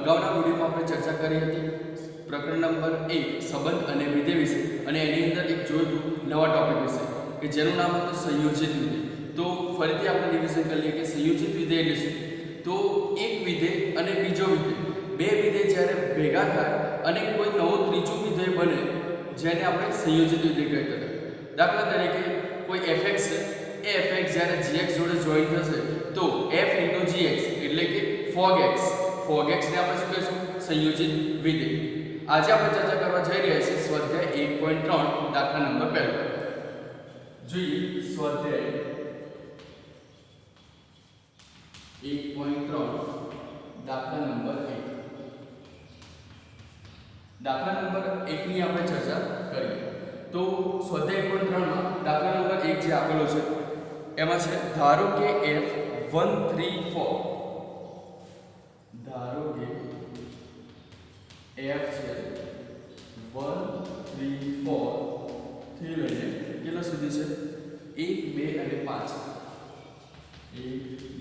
અગાઉના વિડીયોમાં આપણે ચર્ચા કરી હતી પ્રકરણ નંબર 1 સંબંધ અને વિધેય વિશે, અને એની અંદર એક જોયું નવા ટોપિક વિશે કે જેનું નામ હતું સંયોજિત વિધેય. તો ફરીથી આપણે રિવિઝન કરી લઈએ કે સંયોજિત વિધેય એટલે શું. તો એક વિધેય અને બીજો વિધેય, બે વિધેય જ્યારે ભેગા થાય અને કોઈ નવો ત્રીજું વિધેય બને જેને આપણે સંયોજિત વિધેય કહેતા હતા. દાખલા તરીકે કોઈ fx છે, એ fx જ્યારે gx જોડે જોઈન થશે તો f * gx એટલે કે fogx ને આપણે શું કહીશું? સંયોજિત વિધેય. આજે આપણે ચર્ચા કરવા જઈ રહ્યા છીએ સ્વાધ્યાય 1.3 દાખલા નંબર 1. જોઈએ સ્વાધ્યાય 1.3 દાખલા નંબર 1. દાખલા નંબર 1 ની આપણે ચર્ચા કરીએ. તો સ્વાધ્યાય 1.3 માં દાખલા નંબર 1 જે આપેલો છે એમાં છે ધારો કે f 1 3 4. ધારો કે f છે 1 3 4 થી લઈને કેટલા સુધી છે? 1 2 અને 5. 1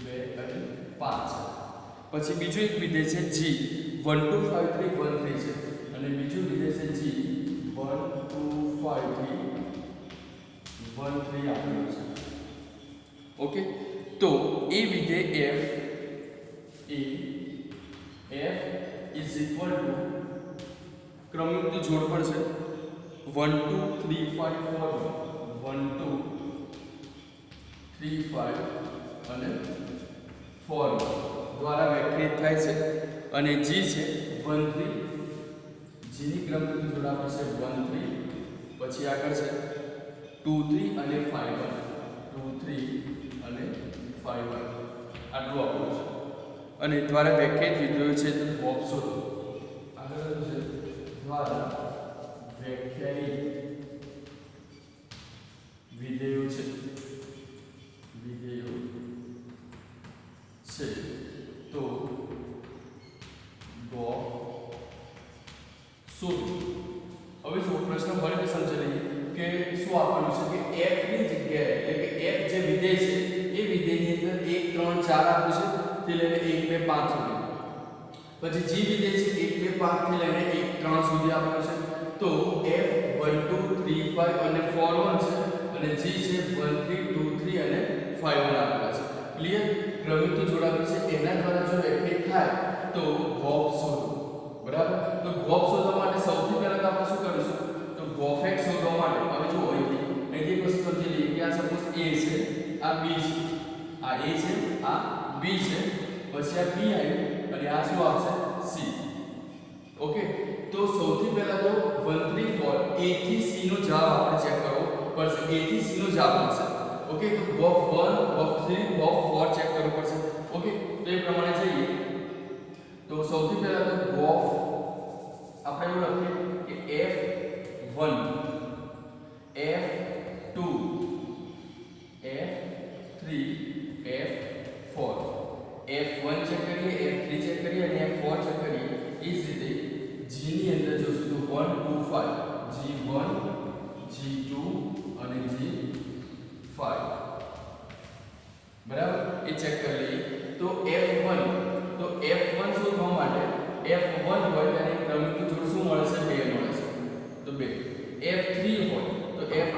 2 અને 5. પછી બીજું એક વિધેય છે g 1 2 5 3 1 3 છે, અને બીજું વિધેય છે g 1 2 5 3 1 3 આપેલું છે. ઓકે, તો એ વિધેય f is equal to ક્રમયુક્ત જોડ પર છે 1 2 3 5 4 1 2 3 5 અને 4 દ્વારા વ્યાખ્યાયિત થાય છે. અને g છે 1 3, g ની ક્રમયુક્ત જોડ આપે છે 1 3, પછી આગળ છે 2 3 અને 5 1 2 3 અને 5 1 આટલું આપેલું છે. અને દ્વારા વ્યાખ્યાયિત વિધેયો છે તો બોક્સ શોધો. આગળ છે દ્વારા વ્યાખ્યાયિત વિધેયો છે તો બોક્સ શોધો. હવે જો પ્રશ્ન ફરીથી સમજી લઈએ કે શું આપેલું છે કે f ની જગ્યાએ એટલે કે f જે વિધેય છે એ વિધેયની અંદર 1 3 4 આપ્યું છે તે લઈને 1 2 5 સુધી. પછી g વિધેય છે 1 2 5 થી લઈને 1 3 સુધી આપ્યું છે. તો f 1 2 3 5 અને 4 1 છે, અને g છે 1 3 2 3 અને 5 1 આપેલા છે. ક્લિયર? ક્રમયુક્ત જોડ આપ્યું છે એના દ્વારા જો વ્યાખ્યાયિત થાય તો ગોપ શોધો. બરાબર? તો ગોપ શોધવા માટે સૌથી પહેલા તો આપણે શું કરીશું? તો ગોપ x શોધવા માટે હવે જો અહીંથી એક વસ્તુ સમજી લઈએ કે આ સપોઝ a છે, આ b છે, આ a છે, આ b છે, પછી આ b આવ્યું અને આ શું આવશે? c. ઓકે, તો સૌથી પહેલા તો 1 3 4 a થી c નો જવાબ આપણે ચેક કરવો પડશે. a થી c નો જવાબ મળશે. ઓકે, તો ગોપ 1 ગોપ 3 ગોપ 4 ચેક કરવું પડશે. ઓકે, તો એ પ્રમાણે જઈએ તો સૌથી પહેલા તો ગોપ આપણે એવું લખીએ કે f1 f2 f3 f4 f1 check કરીએ, f3 ચેક કરીએ અને f4 ચેક કરીએ. એ જ રીતે g ની અંદર જોશું તો 1 2 5 g1 g2 અને g5. બરાબર? એ ચેક કરી લઈએ. તો f1 શોધવા માટે f1 હોય ત્યારે ક્રમયુક્ત જોડ શું મળે છે? 2 મળે છે. તો 2. f3 હોય તો કેટલો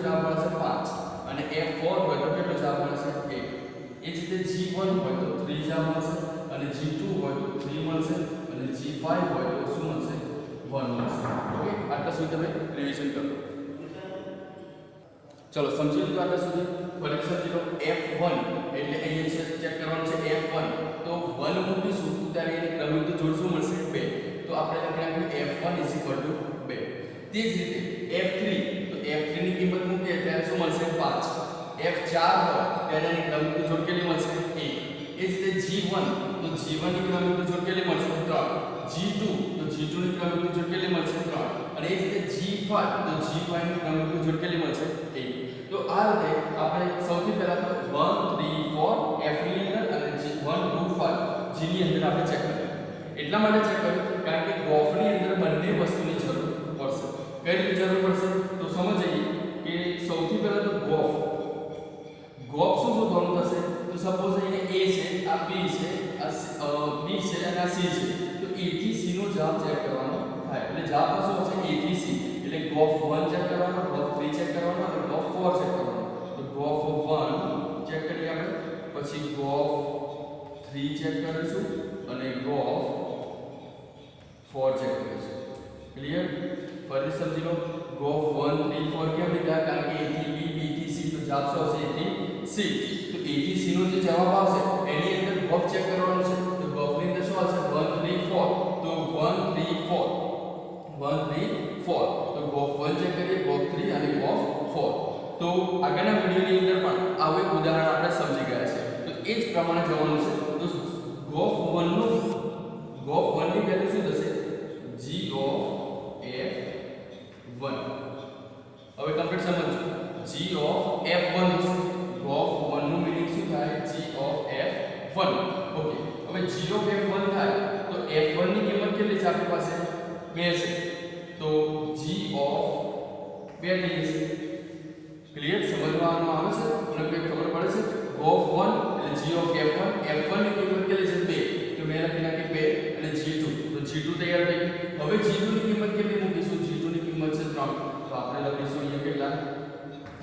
જવાબ મળશે? 5. અને f4 હોય તો કેટલો જવાબ મળશે? 1. એ જ રીતે g1 હોય તો 3 જવાબ મળશે, અને g2 હોય તો 3 મળશે, અને g5 હોય તો શું મળશે? 1 મળશે. ઓકે, આટલા સુધી તમે રિવિઝન કરો. ચલો સમજી લીધું આટલા સુધી? ફરી સમજી લો. f1 એટલે અહીંયા ચેક કરવાનું છે f1. તો 1 મૂકીશું ત્યારે એને ક્રમયુક્ત જોડ શું મળશે? 2. તો આપણે લખી નાખ્યું f1 = 2. તે જ રીતે f3, તો f3 ની કિંમત મૂકીએ ત્યારે શું મળશે? 5. f4 હોય ત્યારે એની ક્રમયુક્ત જોડ કેટલી મળશે? 1. એ જ રીતે g1, તો g1 ની ક્રમયુક્ત જોડ કેટલી મળશે? 3. g2, તો g2 ની ક્રમયુક્ત જોડ કેટલી મળશે? 3. અને એ જ રીતે g5, તો g5 ની ક્રમયુક્ત જોડ કેટલી મળશે? 1. તો આ રીતે આપણે સૌથી પહેલા તો 1 3 4 f ની અંદર અને 1 2 5 g ની અંદર આપણે ચેક કરીએ. એટલા માટે ચેક કર્યું કારણ કે ગોફની અંદર બંને વસ્તુની જરૂર પડશે. કઈ રીતે જરૂર પડશે? તો સમજીએ કે સૌથી પહેલા તો ગોફ શું શોધવાનું થશે? તો સપોઝ અહીંયા a છે, આ b છે, આ b છે અને આ c છે. જવાબ ચેક કરવાનો થાય એટલે જવાબ શું હશે A થી C એટલે GOF 1 ચેક કરવાનો GOF 3 ચેક કરવાનો અને GOF 4 ચેક કરવાનો તો GOF 1 ચેક કરીએ આપણે પછી GOF 3 ચેક કરીશું અને GOF 4 ચેક કરીશું ક્લિયર ફરી સમજી લો GOF 1 3 4 કેમ લીધા કારણ કે A થી B B થી C તો જવાબ શું હશે A થી C તો A થી C નો જે જવાબ આવશે એની અંદર GOF ચેક કરવાનો છે તો GOF ની અંદર શું આવશે 1 3 4 તો 1 3 4 1 3 4 તો GOF 1 ચેક કરીએ GOF 3 અને GOF 4 તો આગળના વિડિયોની અંદર પણ આવું એક ઉદાહરણ આપણે સમજી ગયા છે તો એ જ પ્રમાણે જવાનું છે તો GOF 1 નું GOF 1 ની વેલ્યુ શું થશે G of F1 હવે કમ્પ્લીટ સમજો G of F1 GOF 1 નું મીનિંગ શું થાય G of F1 ઓકે હવે G of F1 થાય તો F1 ની કિંમત કેટલી છે આપણી પાસે 2 છે તો G of 2 થઈ જશે ક્લિયર સમજવાનું આવે છે અને કોઈ ખબર પડે છે GOF 1 એટલે G of F1 F1 ની કિંમત કેટલી છે 2 તો મેં લખી નાખી 2 અને G2 તો G2 તૈયાર થઈ ગયું હવે G2 ની કિંમત કેટલી મૂકીશું G2 ની કિંમત છે 3 તો આપણે લખીશું અહીંયા કેટલા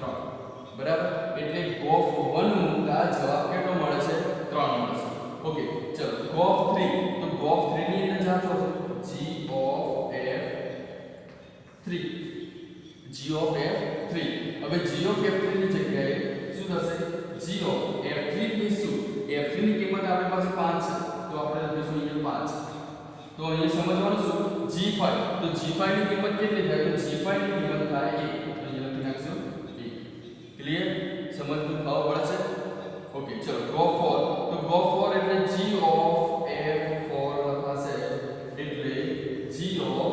3 બરાબર એટલે GOF 1 મૂકતા જવાબ કેટલો મળે છે 3 મળે છે ઓકે ચલો GOF 3 તો GOF 3 ની અંદર જવાબ શું હશે G of F3 G of F3 હવે G of F3 ની જગ્યાએ શું થશે G of F3 ની શું F3 ની કિંમત આપણી પાસે 5 છે તો આપણે લખીશું અહીંયા 5 તો અહીંયા સમજવાનું શું G5 તો G5 ની કિંમત કેટલી થાય તો G5 ની કિંમત થાય 1 તો અહીંયા લખી નાખશું 1 ક્લિયર સમજવું ખાવ પડે છે ઓકે ચલો GOF 4 તો GOF 4 એટલે G of F4 લખાશે એટલે G of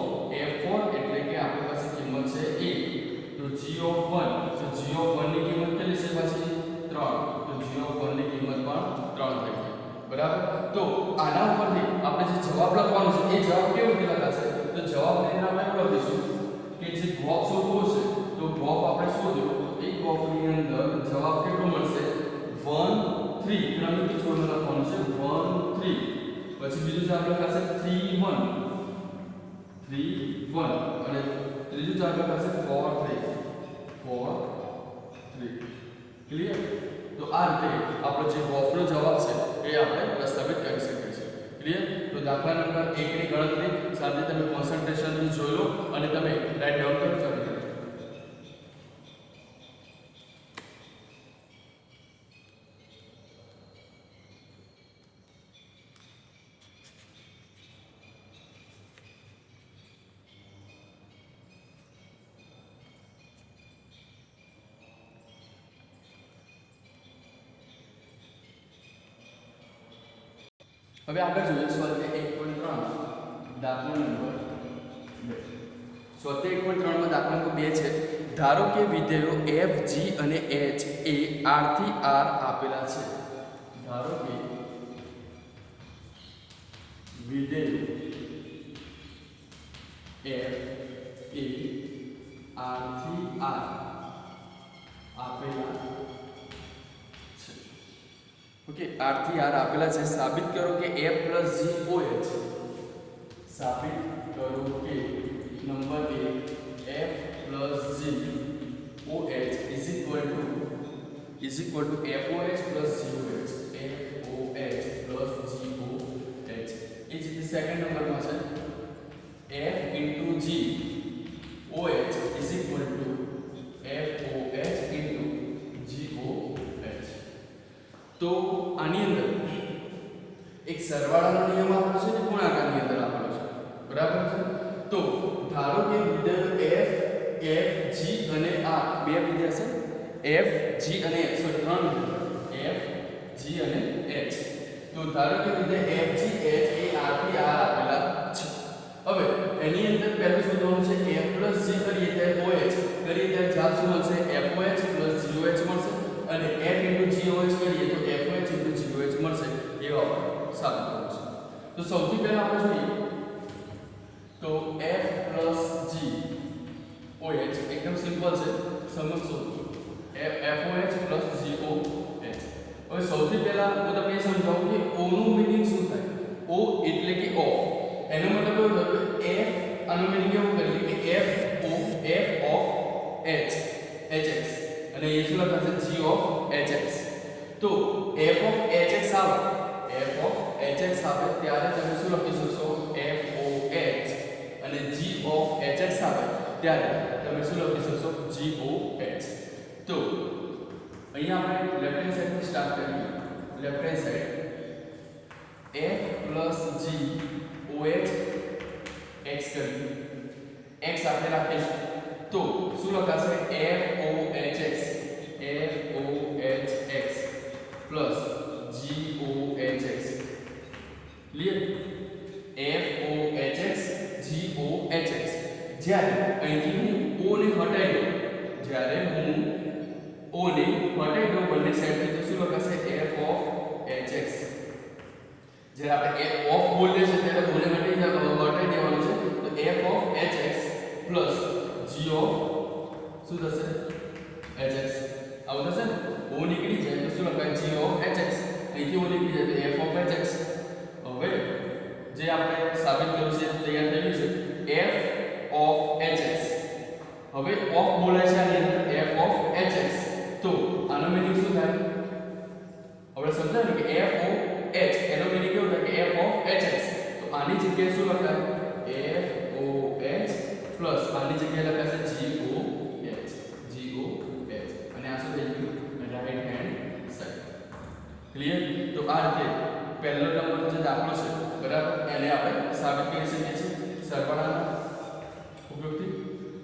F4 એટલે કે આપણી પાસે કિંમત છે 1 તો G of 1 તો G of 1 ની કિંમત કેટલી છે પછી 3 તો G of 1 ની કિંમત પણ 3 થઈ ગઈ બરાબર તો આના ઉપરથી આપણે જે જવાબ લખવાનો છે એ જવાબ કેવી રીતે લખાશે તો જવાબ લઈને આપણે એવું લખીશું કે જે GOF શોધવો છે તો GOF આપણે શોધ્યો તો એ GOF ની અંદર જવાબ કેટલો મળશે 1 3 ક્રમિક જોડમાં લખવાનું છે 1 3 પછી બીજું જવાબ લખાશે 3 1 3 1 અને ત્રીજું જવાબ લખાશે 4 3 4 3 ક્લિયર તો આ રીતે આપણો જે GOF નો જવાબ છે એ આપણે પ્રસ્તાવિત કરી શકીએ છીએ ક્લિયર તો દાખલા નંબર 1 ની ગણતરી સાથે તમે કોન્સન્ટ્રેશનથી જોઈ લો અને તમે રાઈટ ડાઉન કરી શકો હવે આગળ જોઈએ સ્વાધ્યાય 1.3 દાખલા નંબર 2 સ્વાધ્યાય 1.3 માં દાખલા નંબર 2 છે ધારો કે વિધેયો f g અને h એ r થી r આપેલા છે ધારો કે વિધેયો f એ r થી r આપેલા ओके r થી r આપેલા છે સાબિત કરો કે f g oh સાબિત કરો કે number 1 f g oh is equal to foh plus goh foh plus goh એ જ રીતે સેકન્ડ નંબરમાં છે f into g oh is equal to foh into goh તો આની અંદર એક સરવાળાનો નિયમ આપેલો છે અને ગુણાકારની અંદર આપેલો છે બરાબર છે તો ધારો કે વિધેય f g અને r બે વિધેય છે f g અને h સો ત્રણ વિધેય f g અને h તો ધારો કે વિધેય f g h એ r થી r આપેલા છે હવે એની અંદર પહેલું શોધવાનું છે f g કરીએ ત્યારે oh કરીએ ત્યારે જવાબ શું મળશે foh plus goh મળશે અને f goh કરીએ તો foh goh મળશે એવો આપણે સાબિત કરવું છે તો સૌથી પહેલા આપણે જોઈએ તો f g oh એકદમ સિમ્પલ છે સમજશો foh plus goh હવે સૌથી પહેલા હું તમને સમજાવું કે o નું મીનિંગ શું થાય o એટલે કે ઓફ એનો મતલબ એવો થયો કે આનો મીનિંગ કેવું કરીએ કે f of h hx અને એ શું લખાશે g of hx. તો f of hx આવે ત્યારે તમે શું લખી શકશો f o h અને g of hx આવે ત્યારે તમે શું લખી શકશો g o h. તો અહીંયા આપણે લેફ્ટ હેન્ડ સાઈડ થી સ્ટાર્ટ કરીએ. Left hand side f plus g oh x કરીએ. x આપણે રાખીશું તો શું લખાશે f o h x plus g o h x. Clear? f o h x g o h x. જ્યારે અહીંથી હું o ને હટાઈ દઉં બંને સાઈડથી તો શું લખાશે f of h x. જ્યારે આપણે f of બોલીએ છીએ ત્યારે o ને હટાઈ દેવાનું છે તો f of h x plus g of શું થશે h x. આવું થશે ને o નીકળી જાય તો શું લખાય g of h x. અહીંથી o નીકળી જાય તો f of h x. હવે જે આપણે સાબિત કર્યું છે તૈયાર થઈ ગયું છે f of h x. હવે ઓફ બોલાય છે આની અંદર f of h x. તો આનો મીનિંગ શું થાય આપણે સમજાય ને કે f o h એનો મીનિંગ કેવું થાય કે f of h x. તો આની જગ્યાએ શું લખાય f o h પ્લસ આની જગ્યાએ લખાશે g o h અને આ શું થઈ ગયું રાઈટ હેન્ડ સાઈડ. ક્લિયર? તો આ રીતે પહેલો નંબરનો જે દાખલો છે બરાબર એને આપણે સાબિત કરી શકીએ છીએ સરવાળાના ઉપયોગથી.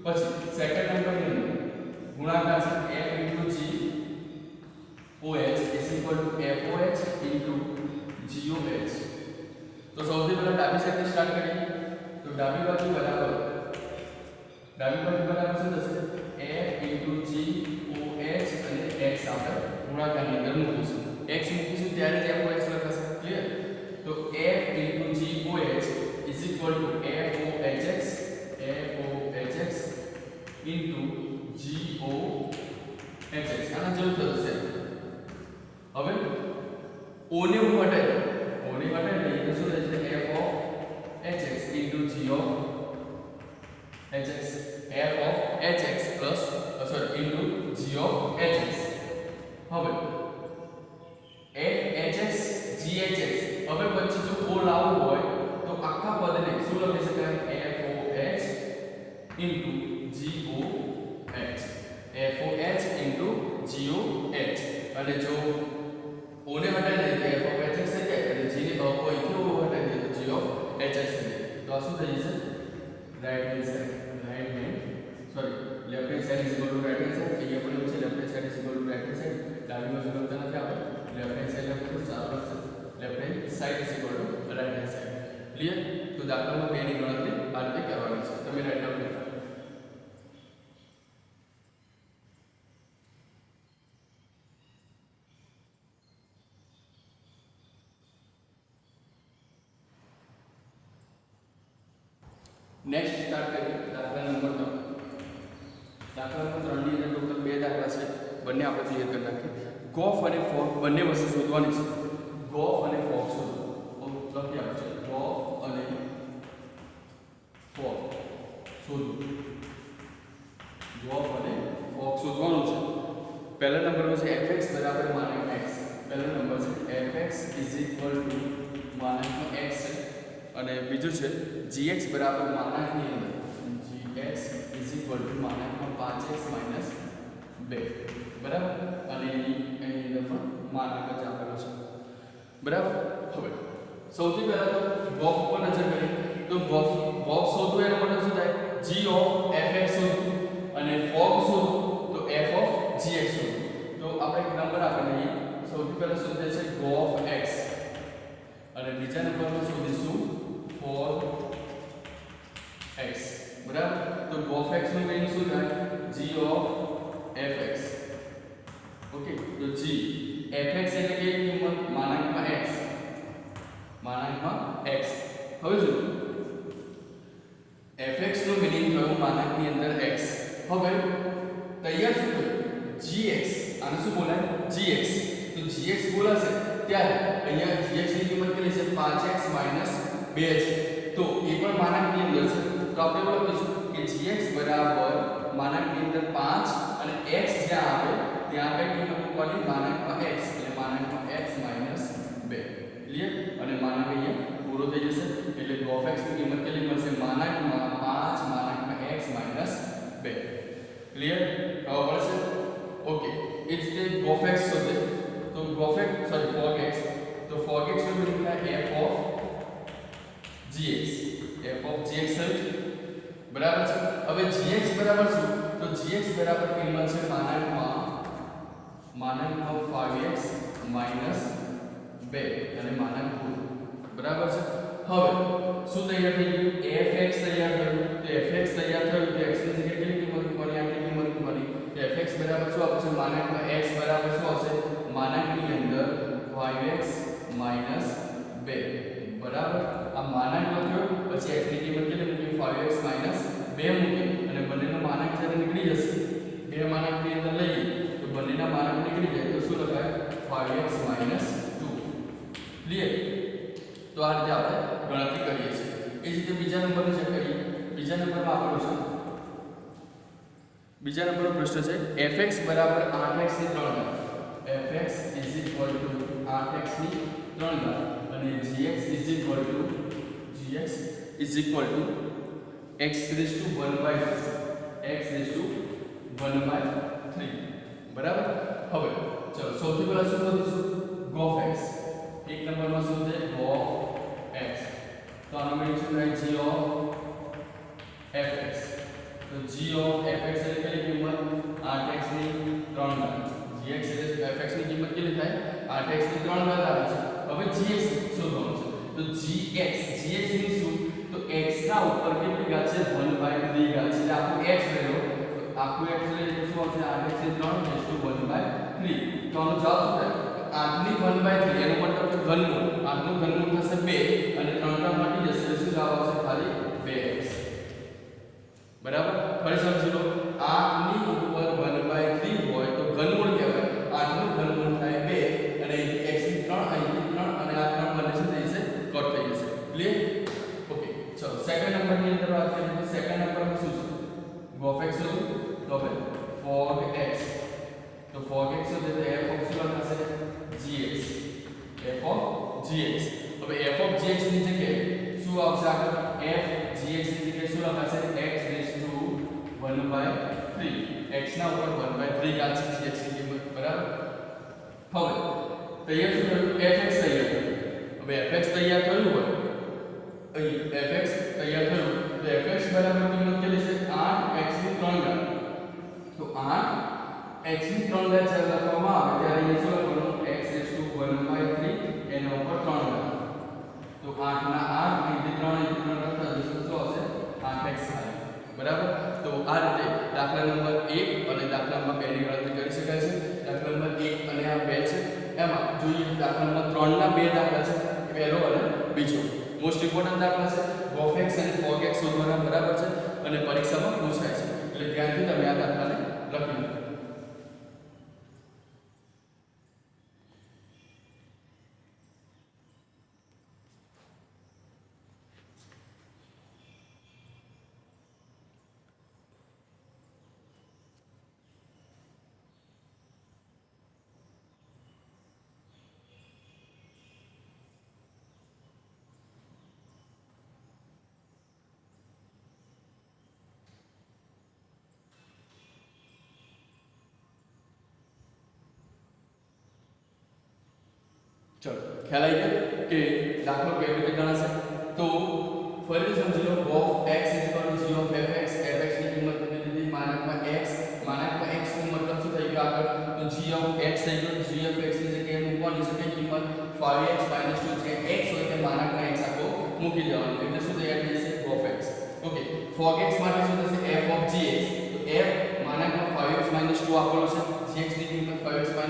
પછી સેકન્ડ નંબરની અંદર ગુણાકાર છે f * g oh = f o h * g o h. તો સૌથી પહેલા ડાબી સાઈડથી સ્ટાર્ટ કરીએ. તો ડાબી બાજુ બરાબર શું થશે f * g oh અને x આપણે ગુણાકારની અંદર મૂકીશું. x મૂકીશું ત્યારે જ f o h લખાશે. ક્લિયર? તો f * g oh = f o h x * g o h x. આના જેવું થશે. હવે o ને હું હટાવી દઈએ તો શું થશે f of h x * g of h x f of h x plus * g of h x. હવે f h x g h x. હવે પછી જો o લાવવું હોય તો આખા પદને શું લખી શકાય f o h * g o h f o h * g o h. અને જો o ને હટાવી દઈએ તો f of h x થઈ જાય અને g ને અહીંથી o હટાવી દઈએ તો g of h x થઈ જાય. તો આ શું થઈ જશે left hand side is equal to right hand side. અહીંયા પણ એવું છે left hand side is equal to right hand side. ડાબી બાજુ લખતા નથી આપણે લેફ્ટ હેન્ડ સાઈડ લખીશું સારું છે left hand side is equal to right hand side. Clear? તો દાખલામાં બેની ગણતરી આ રીતે કરવાની છે. તમે રાઈટ નામ લખો. નેક્સ્ટ સ્ટાર્ટ કરીએ દાખલા નંબર 3. દાખલા નંબર 3 ની અંદર ટોટલ 2 દાખલા છે. બંને આપણે ક્લિયર કરી નાખીએ. ગોફ અને ફોર્ક બંને વસ્તુ શોધવાની છે. ગોફ અને ફોર્ક શોધો. લખી આપો છે ગોફ અને ફોર્ક શોધો. ગોફ અને ફોર્ક શોધવાનું છે. પહેલા નંબરમાં છે fx = x. પહેલો નંબર છે fx = x અને બીજું છે gx બરાબર માનાંકની અંદર gx = 5x - 2 બરાબર. અને એની અંદર પણ માનાંક જ આપેલો છે બરાબર. હવે સૌથી પહેલા તો ગોફ ઉપર નજર કરીએ તો ગોફ શોધવું એનો મતલબ શું થાય g of fx શોધવું અને ફોર્ક શોધવું તો f of gx શોધવું. તો આપણે એક નંબર આપી દઈએ. સૌથી પહેલા શોધે છે ગોફ x અને બીજા નંબરમાં શોધીશું ફોર્ક x બરાબર. તો ગોફ x નું મીનિંગ શું થાય g of fx. ઓકે તો g fx એટલે કે કિંમત માનાંકમાં x. હવે જો fx નું મીનિંગ થયું માનાંકની અંદર x. હવે તૈયાર શું થયું gx. આને શું બોલાય gx. તો gx બોલાશે ત્યારે અહીંયા gx ની કિંમત કેટલી છે 5x - 2 છે. તો એ પણ માનાંકની અંદર છે તો આપણે એવું લખીશું કે gx બરાબર માનાંકની અંદર 5 અને x જ્યાં આવે ત્યાં કઈ કિંમત મૂકવાની માનાંકમાં x એટલે માનાંકમાં x - 2 ક્લિયર અને માનાંક અહીંયા પૂરો થઈ જશે એટલે gOf x ની કિંમત કેટલી મળશે માનાંકમાં 5 માનાંકમાં x - 2 ક્લિયર હવે પડશે ઓકે એ જ રીતે gOf x શોધે તો gOf x sorry fog x તો fog x નું મિનિંગ થાય f of gx થયું બરાબર છે હવે gx બરાબર શું તો gx બરાબર કિંમત છે માનાંકમાં 5x - 2 અને માનાંક પૂરું બરાબર છે હવે શું તૈયાર થઈ ગયું fx તૈયાર થયું તો fx તૈયાર થયું તો x ની જગ્યાએ કેટલી કિંમત મૂકવાની આટલી કિંમત મૂકવાની તો fx બરાબર શું આવશે માનાંકમાં x બરાબર શું આવશે માનાંકની અંદર 5x - 2 બરાબર આ માનાંક લખ્યો પછી x ની કિંમત કેટલી મૂકી 5x - 2 મૂકી અને બંનેનો માનાંક જ્યારે નીકળી જશે બે માનાંકની અંદર લઈએ તો બંનેના માનાંક નીકળી જાય તો શું લખાય 5x - 2 ક્લિયર તો આ રીતે આપણે ગણતરી કરીએ છીએ એ જ રીતે બીજા નંબરને ચેક કરીએ બીજા નંબરમાં આપણો છે બીજા નંબરનો પ્રશ્ન છે fx બરાબર 8x ની 3 ઘાત fx 8x ની 3 ઘાત અને gx x raised to 1/3 બરાબર હવે ચલો સૌથી પહેલા શું શોધીશું gOf x એક નંબરમાં શું છે gOf x તો આનો મીનિંગ શું થાય g of fx તો g of fx એટલે કેટલી કિંમત 8x ની 3 ઘાત gx એટલે fx ની કિંમત કેટલી થાય 8x ની 3 ઘાત આવે છે હવે gx શોધવાનું છે તો gx ની શું તો x ના ઉપર કેટલી ઘાત છે 1/3 ઘાત છે એટલે આખું x લઈ લો તો આખું x લઈ તો શું આવશે 8x ની 3 1/3 તો આનો જવાબ શું થાય 8 ની 1/3 એનો મતલબ કે ઘનમૂળ 8 નું ઘનમૂળ થશે 2 અને 3 ટા મટી જશે એટલે શું જવાબ આવશે ખાલી 2x બરાબર ફરી સમજી લો 8 ની ઉપર 1/3 હોય તો ઘનમૂળ કહેવાય 8 નું ઘનમૂળ થાય 2 અને x ની 3 અહીંથી 3 અને આ 3 બંને શું થઈ જશે કટ થઈ જશે ક્લિયર ઓકે ચલો સેકન્ડ નંબરની અંદર વાત કરીએ તો સેકન્ડ નંબરમાં શું છે gOf x શું તો હવે fog x તો fog x શું છે તો f of શું લખાશે gx f of gx હવે f of gx ની જગ્યાએ શું આવશે આગળ f gx ની જગ્યાએ શું લખાશે x raised to 1/3 x ના ઉપર 1/3 ઘાત છે gx ની કિંમત બરાબર હવે તૈયાર શું થયું fx તૈયાર થયું હવે fx તૈયાર થયું હોય અહીં fx તૈયાર થયું તો fx બરાબર કિંમત કેટલી છે 8x ની 3 ઘાત તો 8x ની 3 ઘાત જ્યારે લખવામાં આવે ત્યારે અહીંયા શું લખવાનું x raised to 1/3 એના ઉપર 3 ઘાત તો 8 ના 8 અહીંથી 3 અહીંથી 3 કરતા જશે શું આવશે 8x થાય બરાબર તો આ રીતે દાખલા નંબર 1 અને દાખલા નંબર 2 ની ગણતરી કરી શકાય છે દાખલા નંબર 1 અને આ 2 છે એમાં જોઈએ દાખલા નંબર 3 ના 2 દાખલા છે પહેલો અને બીજો મોસ્ટ ઇમ્પોર્ટન્ટ દાખલા છે gOf x અને fog x શોધવાના બરાબર છે અને પરીક્ષામાં પૂછાય છે એટલે ધ્યાનથી તમે આ દાખલાને લખી લો चलो ख्याल आई गया कि दाखलो केवी रीते गणाशे तो फरी समझी लो gOf x g of fx fx ની કિંમત મૂકી દીધી માનાંકમાં x નો મતલબ શું થઈ ગયો આગળ તો g of x થઈ ગયો g of x ની જગ્યાએ મૂકવાની છે કે કિંમત 5x - 2 છે x હોય તે માનાંકમાં x આખો મૂકી દેવાનો એટલે શું તૈયાર થઈ જશે gOf x okay fog x માટે શું થશે f of gx તો f માનાંકમાં 5x - 2 આપેલો છે gx ની કિંમત 5x - 2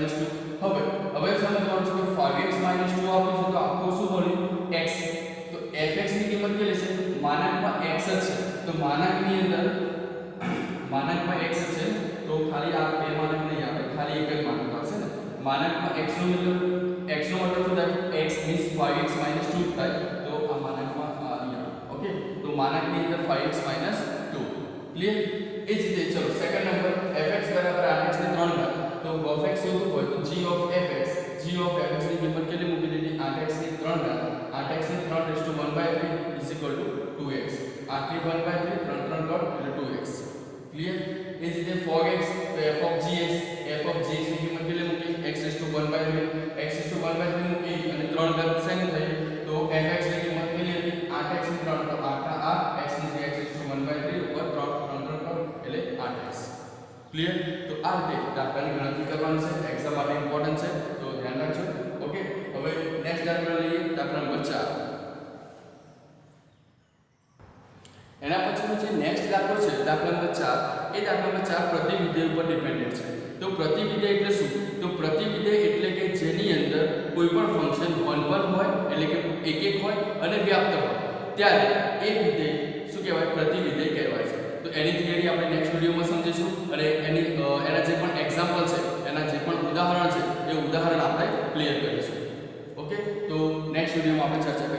હવે સમજવાનું છે કે 5x - 2 આપ્યું છે તો આખો શું બન્યું x તો fx ની કિંમત કેટલી છે માનાંકમાં x જ છે તો માનાંકની અંદર માનાંકમાં x છે તો ખાલી આ બે માનાંક નહીં આવે ખાલી એક જ માનાંક આવશે ને માનાંકમાં x નો મતલબ શું થાય x means 5x - 2 થાય તો આ માનાંકમાં અહીંયા ઓકે તો માનકની અંદર 5x - 2 ક્લિયર। એ જ રીતે ચલો સેકન્ડ નંબર fx બરાબર 8x ની 3 ઘાત, તો gx શોધવું હોય તો g of fx ની કિંમત કેટલી મૂકી દીધી 8x ની 3 ઘાત, 8x ની 3 raised to 1/3 2x, 8 ની 1/3 3 3 કટ એટલે 2x ક્લિયર। એ જ રીતે fogx તો f of gx ની કિંમત કેટલી મૂકી x raised to 1/3 મૂકી અને 3 ઘાત શેની થઈ તો fx ની કિંમત કેટલી હતી 8x ની 3 તો 8 ના 8 x ની જગ્યાએ x raised to 1/3 ઉપર 3 3 કટ એટલે 8x ક્લિયર। તો આ રીતે દાખલાની ગણતરી કરવાની છે, એક્ઝામ માટે ઇમ્પોર્ટન્ટ છે તો ધ્યાન રાખજો ઓકે। હવે નેક્સ્ટ દાખલા લઈએ, દાખલા નંબર 4। એના પછીનો જે નેક્સ્ટ દાખલો છે દાખલા નંબર 4, એ દાખલા નંબર 4 પ્રતિવિધેય ઉપર ડિપેન્ડન્ટ છે। તો પ્રતિવિધેય એટલે શું? તો પ્રતિવિધેય એટલે કે જેની અંદર કોઈ પણ ફંક્શન 1 1 હોય એટલે કે 1 1 હોય અને વ્યાપ્ત હોય ત્યારે એ વિધેય શું કહેવાય પ્રતિવિધેય કહેવાય છે। તો એની થિયરી આપણે નેક્સ્ટ વિડિયોમાં સમજીશું અને એના જે પણ એક્ઝામ્પલ છે, એના જે પણ ઉદાહરણ છે એ ઉદાહરણ આપણે ક્લિયર કરીશું ઓકે। તો નેક્સ્ટ વિડિયોમાં આપણે ચર્ચા